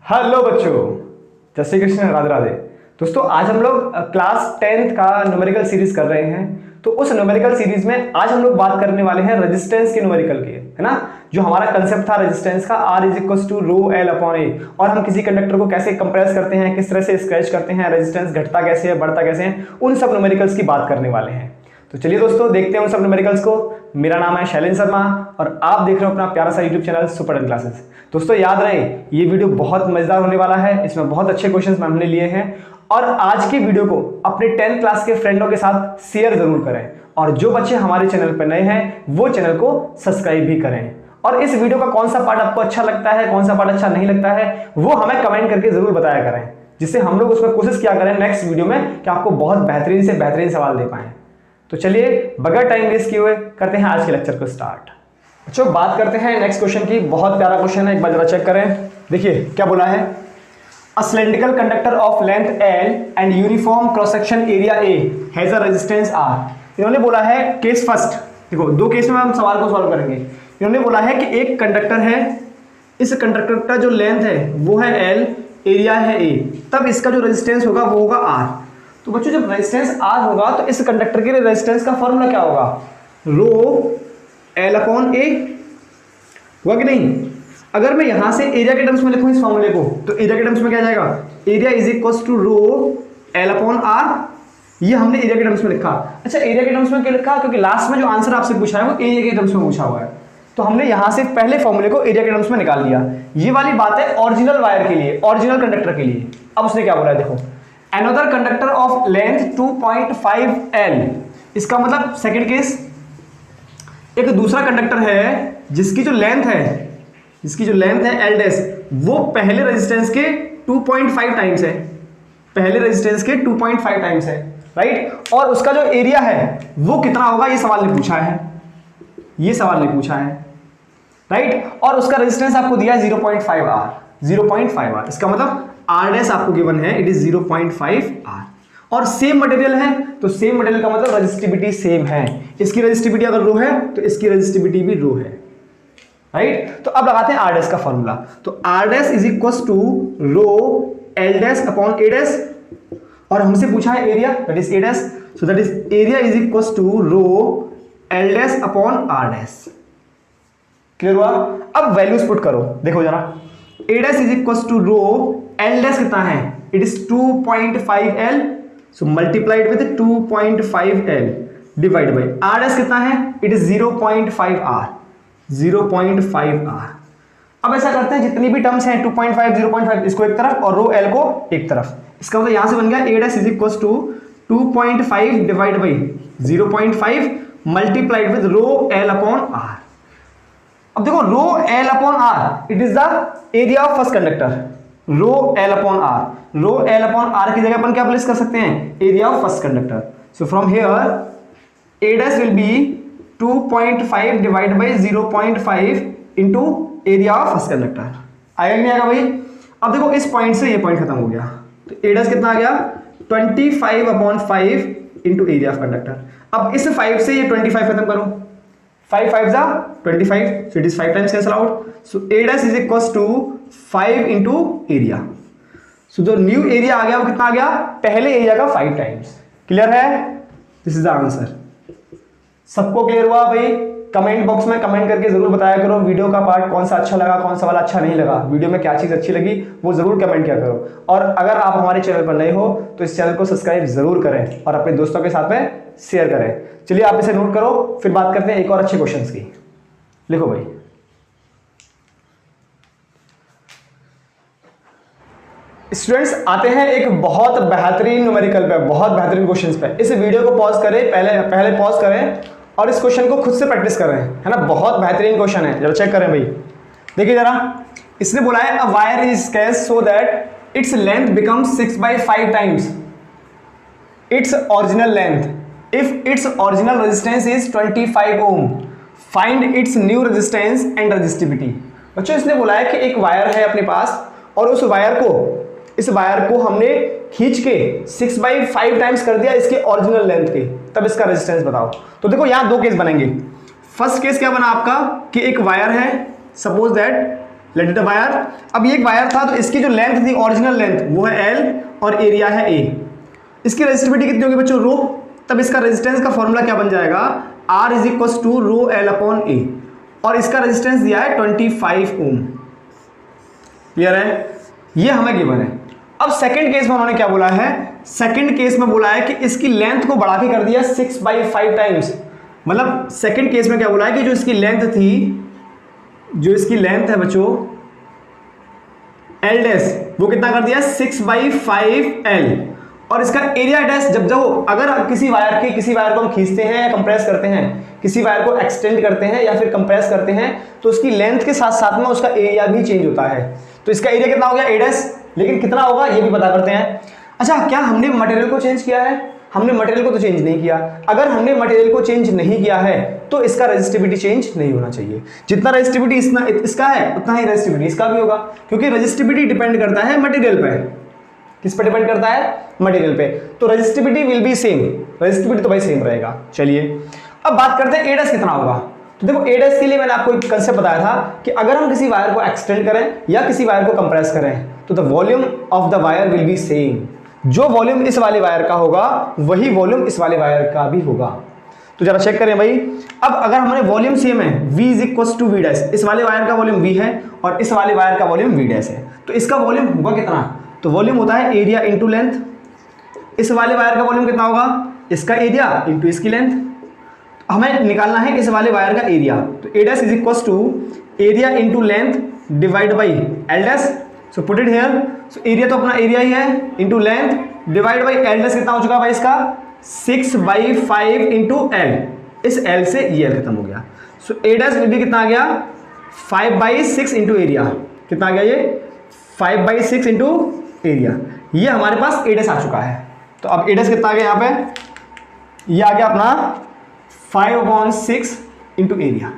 Hello बच्चों, जय श्री कृष्ण, राधे राधे। दोस्तों आज हम लोग क्लास 10th का न्यूमेरिकल सीरीज कर रहे हैं। तो उस न्यूमेरिकल सीरीज में आज हम लोग बात करने वाले हैं रेजिस्टेंस के न्यूमेरिकल के, है ना। जो हमारा कंसेप्ट था रेजिस्टेंस का, R = ρl/a, और हम किसी कंडक्टर को कैसे कंप्रेस करते हैं, किस तरह से स्क्रैच करते हैं, रेजिस्टेंस घटता कैसे है, बढ़ता कैसे है, उन सब न्यूमेरिकल्स की बात करने वाले हैं। तो चलिए दोस्तों देखते हैं उन सब न्यूमेरिकल्स को। मेरा नाम है शैलेंद्र शर्मा और आप देख रहे हो अपना प्यारा सा यूट्यूब चैनल सुपर क्लासेस। दोस्तों याद रहे ये वीडियो बहुत मजेदार होने वाला है, इसमें बहुत अच्छे क्वेश्चंस हमने लिए हैं और आज की वीडियो को अपने 10th क्लास के फ्रेंडों के साथ शेयर जरूर करें और जो बच्चे हमारे चैनल पर नए हैं वो चैनल को सब्सक्राइब भी करें। और इस वीडियो का कौन सा पार्ट आपको अच्छा लगता है, कौन सा पार्ट अच्छा नहीं लगता है, वो हमें कमेंट करके जरूर बताया करें, जिससे हम लोग उसमें कोशिश किया करें नेक्स्ट वीडियो में कि आपको बहुत बेहतरीन से बेहतरीन सवाल दे पाएं। तो चलिए बगैर टाइम वेस्ट किए हुए करते हैं आज के लेक्चर को स्टार्ट। बच्चों बात करते हैं नेक्स्ट क्वेश्चन की। बहुत प्यारा क्वेश्चन है, एक बार जरा चेक करें। देखिए क्या बोला है, a cylindrical conductor of length L and uniform cross section area A has a resistance R। इन्होंने बोला है केस फर्स्ट, देखो दो केस में हम सवाल को सॉल्व करेंगे। इन्होंने बोला है कि एक कंडक्टर है, इस कंडक्टर का जो लेंथ है वो है L, एरिया है A, तब इसका जो रेजिस्टेंस होगा वो होगा R। तो बच्चों जब रेजिस्टेंस R होगा तो इस कंडक्टर के लिए रेजिस्टेंस का फॉर्मूला क्या होगा, रो L/A हुआ कि नहीं। अगर मैं यहां से एरिया के टर्म्स में लिखूं इस फॉर्मूले को, तो एरिया के टर्म्स में क्या जाएगा, एरिया = रो L/R। ये हमने एरिया के टर्म्स में लिखा। अच्छा एरिया के टर्म्स में क्यों लिखा, क्योंकि लास्ट में जो आंसर आपसे पूछा है वो एरिया के टर्म्स में पूछा हुआ है, तो हमने यहां से पहले फॉर्मूले को एरिया के टर्म्स में निकाल लिया। ये वाली बात है ओरिजिनल वायर के लिए, ओरिजिनल कंडक्टर के लिए। अब उसने क्या बोला है, देखो another conductor of length 2.5 L, इसका मतलब सेकंड केस, एक दूसरा कंडक्टर है जिसकी जो लेंथ है L' वो पहले रेजिस्टेंस के 2.5 टाइम्स है, पहले रेजिस्टेंस के 2.5 टाइम्स है, राइट। और उसका जो एरिया है वो कितना होगा, ये सवाल ने पूछा है, ये सवाल ने पूछा है, राइट। और उसका रेजिस्टेंस आपको दिया है 0.5R, 0.5R। इसका मतलब R' आपको गिवन है, इट इज 0.5R। और सेम मटेरियल है तो सेम मटेरियल का मतलब रेजिस्टिविटी सेम है। इसकी रेजिस्टिविटी अगर रो है तो इसकी रेजिस्टिविटी भी रो है, राइट। तो अब लगाते हैं R' का फॉर्मूला। तो R' = रो L'/A', और हमसे पूछा है area, that is A', so that is area = rho L'/R'। Clear हुआ। अब वैल्यूज पुट करो, देखो जरा, A' = रो L' कितना है, it is 2.5L, so multiplied with 2.5L divide by R' कितना है, इट इज 0.5R, 0.5R। अब ऐसा करते हैं जितनी भी टर्म्स हैं 2.5 0.5 इसको एक तरफ और रो L को एक तरफ। इसका मतलब यहां से बन गया A' = 2.5 divide by 0.5 multiplied with rho L/R। अब देखो rho L/R it is the area of first conductor, rho L/R, rho L/R की जगह अपन क्या प्लेस कर सकते हैं, area of first conductor. So from here A' will be 2.5 divide by 0.5 into area of first conductor. आएगा नहीं आएगा भाई। अब देखो इस पॉइंट से ये पॉइंट खत्म हो गया, तो A' कितना आ गया 25/5 इंटू एरिया ऑफ कंडक्टर। अब इस 5 से ये 25 खत्म करो, 5 5 जा 25, so it is 5 times cancel out. So A' = 5 into area. So जो न्यू एरिया आ गया वो कितना आ गया, पहले एरिया का 5 टाइम्स। क्लियर है, दिस इज द आंसर। सबको क्लियर हुआ भाई। कमेंट बॉक्स में कमेंट करके जरूर बताया करो वीडियो का पार्ट कौन सा अच्छा लगा, कौन सा वाला अच्छा नहीं लगा, वीडियो में क्या चीज अच्छी लगी वो जरूर कमेंट किया करो। और अगर आप हमारे चैनल पर नए हो तो इस चैनल को सब्सक्राइब जरूर करें और अपने दोस्तों के साथ में शेयर करें। चलिए आप इसे नोट करो, फिर बात करते हैं एक और अच्छे क्वेश्चंस की। लिखो भाई, स्टूडेंट्स आते हैं एक बहुत बेहतरीन न्यूमेरिकल पे, बहुत बेहतरीन क्वेश्चंस पे। इस वीडियो को पॉज करें, पहले पॉज करें और इस क्वेश्चन को खुद से प्रैक्टिस करें, है ना। बहुत बेहतरीन क्वेश्चन है, जरा चेक करें भाई। देखिए जरा, इसने बोला है a wire is sketch so that its length becomes 6/5 times its original length if its original resistance is 25 ohm, find its new resistance and resistivity। बच्चों इसने बोला है कि एक वायर है अपने पास और उस वायर को हमने खींच के 6/5 टाइम्स कर दिया इसके ओरिजिनल लेंथ के, तब इसका रेजिस्टेंस बताओ। तो देखो यहां दो केस बनेंगे। फर्स्ट केस क्या बना आपका कि एक वायर है, suppose that let it a wire. अब ये एक वायर था, तो इसकी जो लेंथ थी, ओरिजिनल लेंथ, वो है L और एरिया है A। इसकी रेजिस्टिविटी कितनी होगी बच्चों, रो। तब इसका रेजिस्टेंस का फॉर्मूला क्या बन जाएगा, R is equal to rho L upon A, और इसका रेजिस्टेंस दिया है 25 ओम। क्लियर है, ये हमें गिवन है। अब सेकंड केस में उन्होंने क्या बोला है, सेकंड केस में बोला है कि इसकी लेंथ को बढ़ा के कर दिया 6/5 टाइम्स। मतलब सेकंड केस में क्या बोला है कि जो इसकी लेंथ थी, जो इसकी लेंथ है बच्चों L डैश, वो कितना कर दिया 6/5L, और इसका एरिया डैश जब अगर किसी वायर को हम खींचते हैं या कंप्रेस करते हैं, किसी वायर को एक्सटेंड करते हैं या फिर कंप्रेस करते हैं, तो उसकी लेंथ के साथ साथ में उसका एरिया भी चेंज होता है। तो इसका एरिया कितना हो गया A डैश, लेकिन कितना होगा ये भी पता करते हैं। अच्छा, क्या हमने मटेरियल को चेंज किया है, हमने मटेरियल को तो चेंज नहीं किया। अगर हमने मटेरियल को चेंज नहीं किया है तो इसका रेजिस्टिविटी चेंज नहीं होना चाहिए। जितना रेजिस्टिविटी इसका है उतना ही रेजिस्टिविटी इसका भी होगा, क्योंकि रेजिस्टिविटी डिपेंड करता है मटेरियल पे। किस पे डिपेंड करता है, मटेरियल पे। तो resistivity will be same, resistivity तो भाई सेम रहेगा। चलिए अब बात करते हैं A डैश कितना होगा। तो देखो A डैश के लिए मैंने आपको एक कंसेप्ट बताया था कि अगर हम किसी वायर को एक्सटेंड करें या किसी वायर को कंप्रेस करें तो the volume of the wire will be same. जो वॉल्यूम इस वाले वायर का होगा वही वॉल्यूम इस वाले वायर का भी होगा। तो जरा चेक करें भाई। अब अगर हमारे वॉल्यूम सेम है, V is equal to V dash, इस वाले वायर का वॉल्यूम V है और इस वाले वायर का वॉल्यूम V डैश है, तो इसका वॉल्यूम होगा कितना, तो वॉल्यूम होता है एरिया इंटू लेंथ। इस वाले वायर का वॉल्यूम कितना होगा, इसका एरिया इंटू इसकी लेंथ। हमें निकालना है इस वाले वायर का एरिया, तो A dash is equal to area into length divide by L dash. So put it here. So area तो अपना एरिया ही है, into length divide by L dash कितना हो चुका भाई इसका 6/5 इंटू L। इस L से ये L खत्म हो गया। सो A डैश विल बी कितना आ गया 5/6 इंटू एरिया। कितना आ गया ये 5/6 इंटू एरिया। ये हमारे पास A डैश आ चुका है। तो अब A डैश कितना आ गया यहाँ पे, ये आ गया अपना 5/6 इंटू एरिया,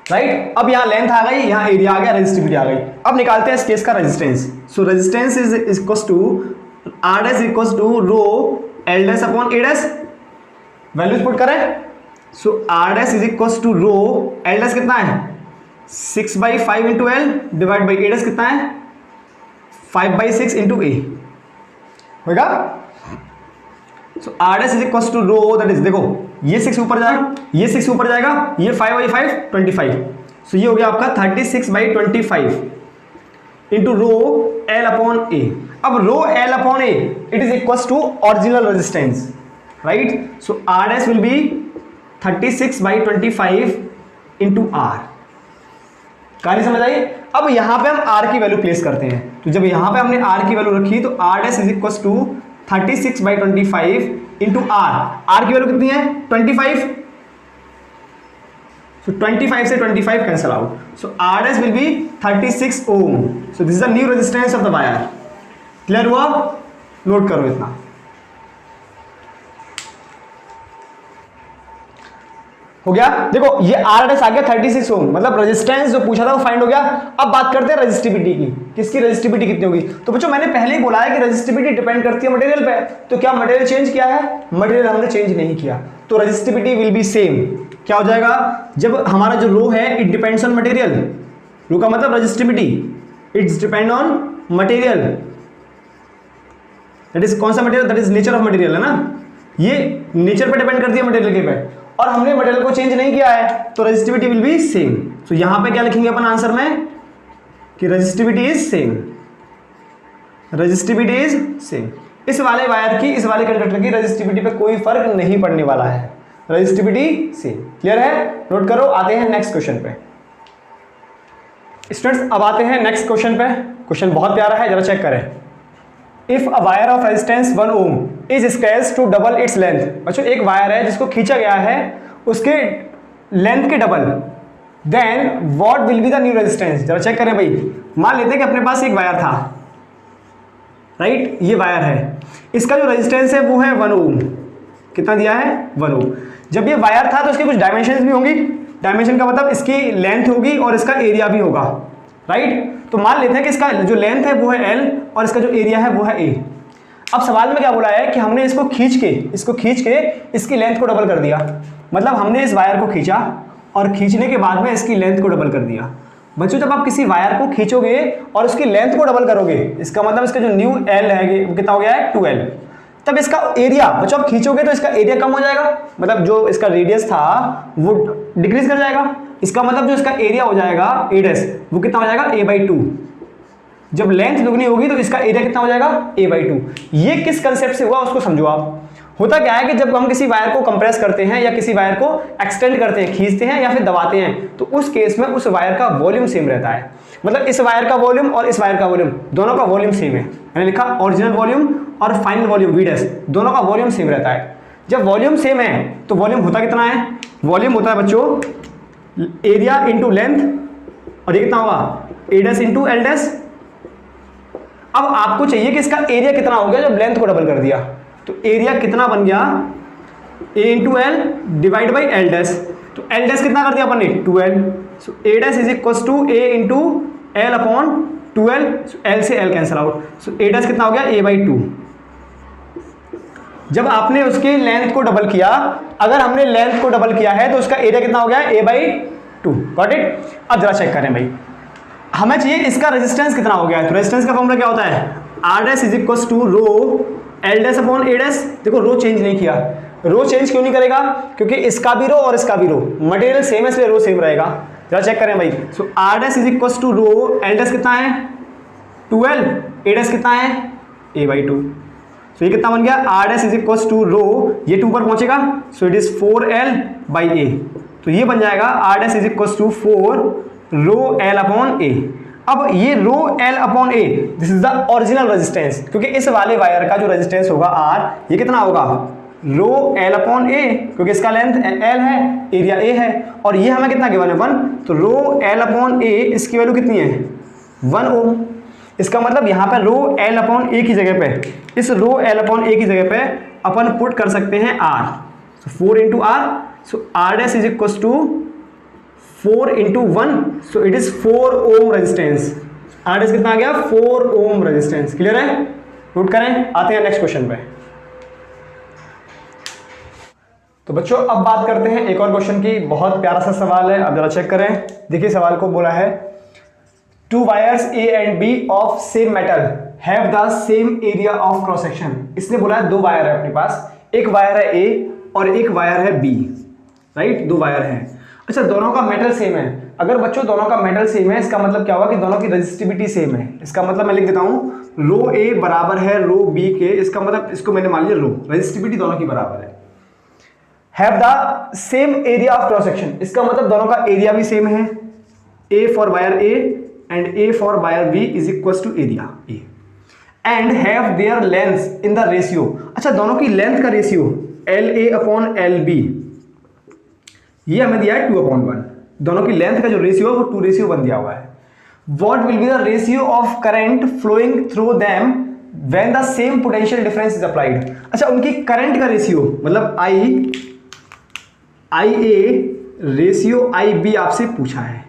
राइट। अब यहाँ लेंथ आ गई, यहाँ एरिया आ गया, रेजिस्टिविटी आ गई। अब निकालते हैं इस केस का resistance. So resistance is equal to R dash equal to rho L dash upon A dash. Values put करें। So R dash is equal to rho L dash कितना है 6/5 into L divide by A dash कितना है 5/6 into A होगा। So R dash is equal to rho, that is, देखो ये 6 ऊपर जाएगा, ये 6 ऊपर जाएगा, ये 5/5 25। सो ये हो गया आपका 36/25 into rho L upon A। अब rho L upon A it is equal to original resistance, right. So R dash will be 36/25 into R। कहानी समझ आई। अब यहां पे हम R की वैल्यू प्लेस करते हैं। तो जब यहां पे हमने R की वैल्यू रखी तो R dash is equal to 36/25 into R की वैल्यू कितनी है 25। सो 25 से 25 cancel out. So R dash will be 36 ohm. So this is the new resistance of the wire. Clear हुआ, नोट करो इतना। हो गया। देखो ये R डैश आ गया 36 ओम, मतलब रेजिस्टेंस जो पूछा था वो फाइंड हो गया। अब बात करते हैं रेजिस्टिविटी की, किसकी रेजिस्टिविटी कितनी होगी। तो बच्चों मैंने पहले ही बोला है कि रेजिस्टिविटी डिपेंड करती है मटेरियल पे। तो क्या मटेरियल चेंज किया है, मटेरियल हमने चेंज नहीं किया, तो रेजिस्टिविटी विल बी सेम। क्या हो जाएगा, जब हमारा जो रो है इट डिपेंड्स ऑन मटेरियल, रो का मतलब resistivity, it's depend on material, that is कौन सा material, that is nature of material, है ना। ये नेचर पे डिपेंड करती है मटेरियल के पे, और हमने मटेरियल को चेंज नहीं किया है, तो रेजिस्टिविटी विल बी सेम। तो यहां पे क्या लिखेंगे अपन आंसर में कि resistivity is same, resistivity is same. इस वाले वायर की, इस वाले कंडक्टर की रेजिस्टिविटी पे कोई फर्क नहीं पड़ने वाला है, रेजिस्टिविटी सेम। क्लियर है, नोट करो। आते हैं नेक्स्ट क्वेश्चन पे स्टूडेंट्स। अब आते हैं नेक्स्ट क्वेश्चन पे। क्वेश्चन बहुत प्यारा है, जरा चेक करें। If a wire of resistance 1 ohm is scaled to double its length. बच्चों एक वायर है जिसको खींचा गया है उसके लेंथ के double, then what will be the new resistance. जरा चेक करें भाई। मान लेते हैं कि अपने पास एक वायर था, राइट, ये वायर है, इसका जो रेजिस्टेंस है वो है 1 ओम। कितना दिया है 1 ओम। जब ये वायर था तो इसके कुछ डायमेंशंस भी होंगी। डायमेंशन का मतलब इसकी लेंथ होगी और इसका एरिया भी होगा, राइट। तो मान लेते हैं कि इसका जो लेंथ है वो है L और इसका जो एरिया है वो है A। अब सवाल में क्या बोला है कि हमने इसको खींच के इसकी लेंथ को डबल कर दिया। मतलब हमने इस वायर को खींचा और खींचने के बाद में इसकी लेंथ को डबल कर दिया। बच्चों जब आप किसी वायर को खींचोगे और उसकी लेंथ को डबल करोगे, इसका मतलब इसका जो न्यू एल है वो कितना हो गया है 2l, तब इसका एरिया बच्चों आप खींचोगे तो इसका एरिया कम हो जाएगा, मतलब जो इसका रेडियस था वो डिक्रीज कर जाएगा, इसका मतलब जो इसका एरिया हो जाएगा a डैश वो कितना हो जाएगा a/2। जब लेंथ दुगनी होगी तो इसका एरिया कितना हो जाएगा a/2। ये किस कंसेप्ट से हुआ उसको समझो आप। होता क्या है कि जब हम किसी वायर को कंप्रेस करते हैं या किसी वायर को एक्सटेंड करते हैं, खींचते हैं या फिर दबाते हैं, तो उस केस में उस वायर का वॉल्यूम सेम रहता है। मतलब इस वायर का वॉल्यूम और इस वायर का वॉल्यूम दोनों का वॉल्यूम सेम है। मैंने लिखा ओरिजिनल वॉल्यूम और फाइनल वॉल्यूम v डैश दोनों का वॉल्यूम सेम रहता है। जब वॉल्यूम सेम है तो वॉल्यूम होता कितना है, वॉल्यूम होता है बच्चों एरिया इंटू लेंथ, और ये कितना होगा a dash into l dash. अब आपको चाहिए कि इसका एरिया कितना हो गया जब लेंथ को डबल कर दिया, तो एरिया कितना बन गया a into L divide by L dash. तो एल डैश कितना कर दिया अपन ने 2l, so a dash is equal to a into L upon 2l, L से L cancel out, so a dash कितना हो गया a/2। जब आपने उसकी लेंथ को डबल किया, अगर हमने लेंथ को डबल किया है तो उसका एरिया कितना हो गया a/2। Got it. अब जरा चेक करें भाई, हमें चाहिए इसका रेजिस्टेंस कितना हो गया है। तो रेजिस्टेंस का फॉर्मूला क्या होता है r dash is equal to rho L dash upon a dash. देखो रो चेंज नहीं किया, रो चेंज क्यों नहीं करेगा, क्योंकि इसका भी रो और इसका भी रो मटेरियल सेम है इसलिए रो सेम रहेगा। जरा चेक करें भाई, so r dash is equal to rho L dash कितना है 2l, a डैश कितना है a/2। सो ये कितना बन गया r dash is equal to rho, ये 2 पर पहुंचेगा, सो इट इज 4l/a। तो ये बन जाएगा r dash is equal to 4 rho l upon a। अब ये rho l upon a this is the original resistance, क्योंकि इस वाले वायर का जो रेजिस्टेंस होगा r, ये कितना होगा रो l अपॉन a, क्योंकि इसका लेंथ l है, एरिया a है, और ये हमें कितना गिवन है 1, तो रो l अपॉन a इसकी वैल्यू कितनी है 1 ओम। इसका मतलब यहाँ पे रो l अपॉन a की जगह पे, इस रो l अपॉन a की जगह पे अपन पुट कर सकते हैं r, so 4 into R, so r dash is equal to 4 into 1, so it is 4 ohm resistance. r dash कितना आ गया 4 ओम रेजिस्टेंस। क्लियर है, नोट करें। आते हैं नेक्स्ट क्वेश्चन पे। तो बच्चों अब बात करते हैं एक और क्वेश्चन की, बहुत प्यारा सा सवाल है। अब जरा चेक करें, देखिए सवाल को बोला है 2 wires A and B of same metal have the same area of cross section. इसने बोला है 2 वायर है अपने पास, एक वायर है A और एक वायर है B, राइट, 2 वायर हैं। अच्छा, दोनों का मेटल सेम है। अगर बच्चों दोनों का मेटल सेम है, इसका मतलब क्या होगा कि दोनों की रेजिस्टिविटी सेम है। इसका मतलब मैं लिख देता हूं रो A बराबर है रो B के, इसका मतलब इसको मैंने मान लिया रो, रेजिस्टिविटी दोनों की बराबर है। Have the same area of cross section, इसका मतलब दोनों का एरिया भी सेम है, A for wire A and A for wire B is equal to area A, and have their length in the ratio. अच्छा, दोनों की लेंथ का रेशियो LA अपॉन LB, ये हमें दिया है 2/1। दोनों की लेंथ का जो रेशियो है वो 2:1 दिया हुआ है। What will be the ratio of current flowing through them when the same potential difference is applied. अच्छा, उनकी करंट का रेशियो मतलब IA रेशियो IB आपसे पूछा है,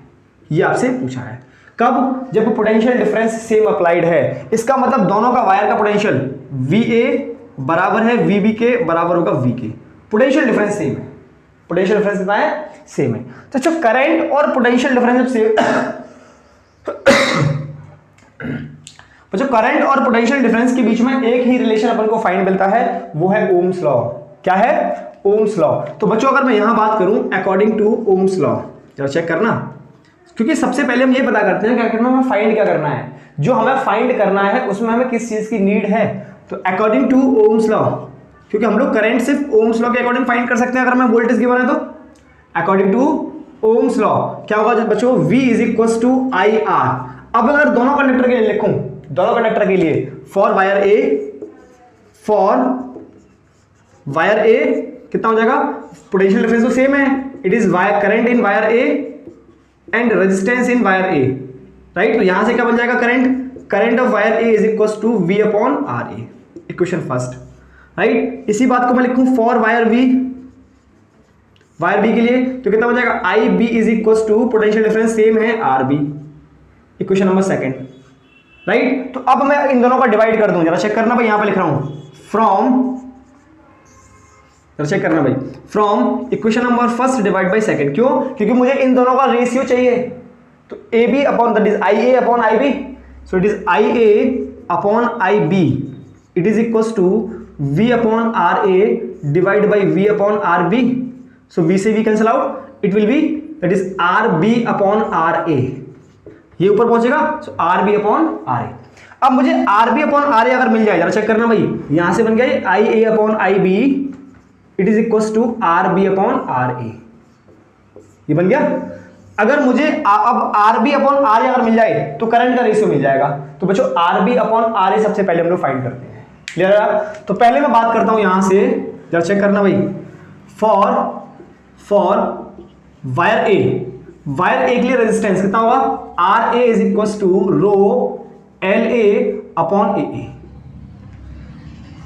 ये आपसे पूछा है कब, जब पोटेंशियल डिफरेंस सेम अप्लाइड है। इसका मतलब दोनों का वायर का पोटेंशियल VA बराबर है VB के बराबर होगा V के, पोटेंशियल डिफरेंस सेम है, पोटेंशियल डिफरेंस कितना है सेम है। तो जो करंट और पोटेंशियल डिफरेंस सेम जो करंट और पोटेंशियल डिफरेंस के बीच में एक ही रिलेशन अपन को फाइंड मिलता है, वो है ओम्स लॉ। क्या है ओम्स लॉ। तो बच्चों अगर मैं यहां बात करूं अकॉर्डिंग टू ओम्स लॉ, जरा चेक करना, क्योंकि सबसे पहले हम ये पता करते हैं क्या करना है, हमें फाइंड क्या करना है, जो हमें फाइंड करना है उसमें हमें किस चीज की नीड है। तो अकॉर्डिंग टू ओम्स लॉ, क्योंकि हम लोग करंट सिर्फ ओम्स लॉ के अकॉर्डिंग फाइंड कर सकते हैं अगर हमें वोल्टेज गिवन है तो। अकॉर्डिंग टू ओम्स लॉ क्या होगा बच्चों, V is equal to IR। अब अगर दोनों कंडक्टर के लिए लिखूं, दोनों कंडक्टर के लिए फॉर वायर A कितना हो जाएगा, पोटेंशियल डिफरेंस तो सेम है, it is wire current in wire A and resistance in wire A, right. तो यहां से क्या बन जाएगा, current of wire A is equal to V upon RA, equation first, right. इसी बात को मैं लिखूं फॉर वायर B के लिए, तो कितना बन जाएगा, IB is equal to potential difference same है RB, equation number second, right. तो अब मैं इन दोनों का डिवाइड कर दूं, जरा चेक करना भाई, यहां पे लिख रहा हूं चेक करना भाई, from equation number first divide by second. क्यों, क्योंकि मुझे इन दोनों का रेशियो चाहिए। तो A B upon that is I A upon I B, so it is I A upon I B, it is equals to V upon R A divide by V upon R B, so V से V cancel out, it will be that is R B upon R A, ये ऊपर पहुंचेगा, सो are B upon R ए। अब मुझे are B upon R A अगर मिल जाए, जरा चेक करना भाई, यहां से बन गया I A upon I B it is equals to R B upon R A, ये बन गया। अगर मुझे अब R B upon R A अगर मिल जाए तो करंट का रेशियो मिल जाएगा। तो बच्चों आर बी अपॉन आर ए सबसे पहले हम लोग फाइंड करते हैं, क्लियर है? तो पहले मैं बात करता हूं यहां से, जरा चेक करना भाई, for wire A, wire A के लिए रेजिस्टेंस कितना होगा, R A is equal to rho L A upon A A,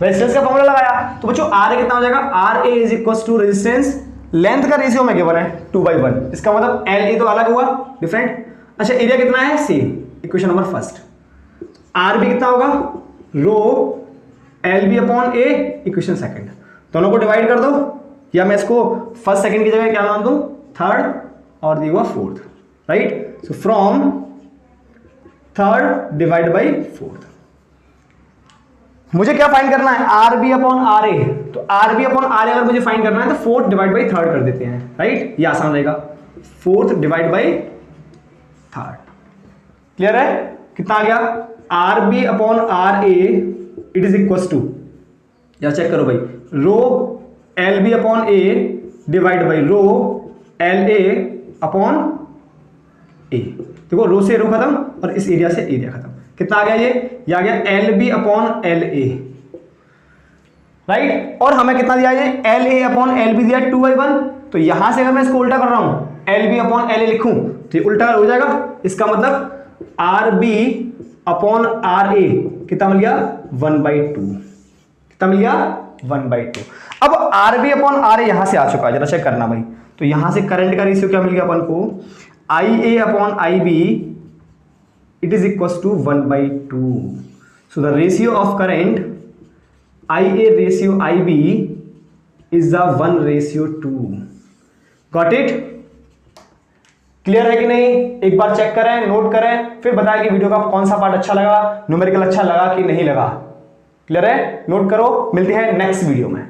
resistance का फॉर्मूला लगाया, तो बच्चों आर ए कितना हो जाएगा, R A is equal to resistance, length का रेशियो में केवल है 2/1, इसका मतलब एल ए तो अलग हुआ, डिफरेंट। अच्छा एरिया कितना है, same, equation number first. R B कितना होगा, rho L B upon A, equation second. दोनों को डिवाइड कर दो, या मैं इसको फर्स्ट सेकंड की जगह क्या मान दूं, थर्ड, और दी हुआ fourth, right? So from third divide by fourth. मुझे क्या फाइंड करना है, आर बी अपॉन आर ए, तो are B upon R A अगर मुझे फाइंड करना है तो फोर्थ डिवाइड बाई थर्ड कर देते हैं, राइट? ये आसान रहेगा, fourth divide by third, clear है? कितना आ गया, R B upon R A it is equal to, या चेक करो भाई, rho L B upon A divide by rho L A upon A. देखो रो से रो खत्म और इस एरिया से एरिया खत्म, कितना आ गया ये आ गया L B upon L A, right? और हमें कितना दिया ये L A upon L B दिया 2/1, तो यहां से अगर मैं इसको उल्टा कर रहा हूं L B upon L A लिखूं तो ये उल्टा हो जाएगा, इसका मतलब R B upon R A कितना मिल गया 1/2, कितना मिल गया 1/2। अब R B upon R A यहां से आ चुका है, जरा चेक करना भाई, तो यहां से करंट का रेशियो क्या मिल गया अपन को, I A upon I B it is equals to 1/2, so the ratio of current IA ratio IB is the 1/2, got it? Clear है कि नहीं? एक बार चेक करें, नोट करें, फिर बताएं कि वीडियो का कौन सा पार्ट अच्छा लगा, न्यूमेरिकल अच्छा लगा कि नहीं लगा। क्लियर है? नोट करो, मिलते हैं नेक्स्ट वीडियो में।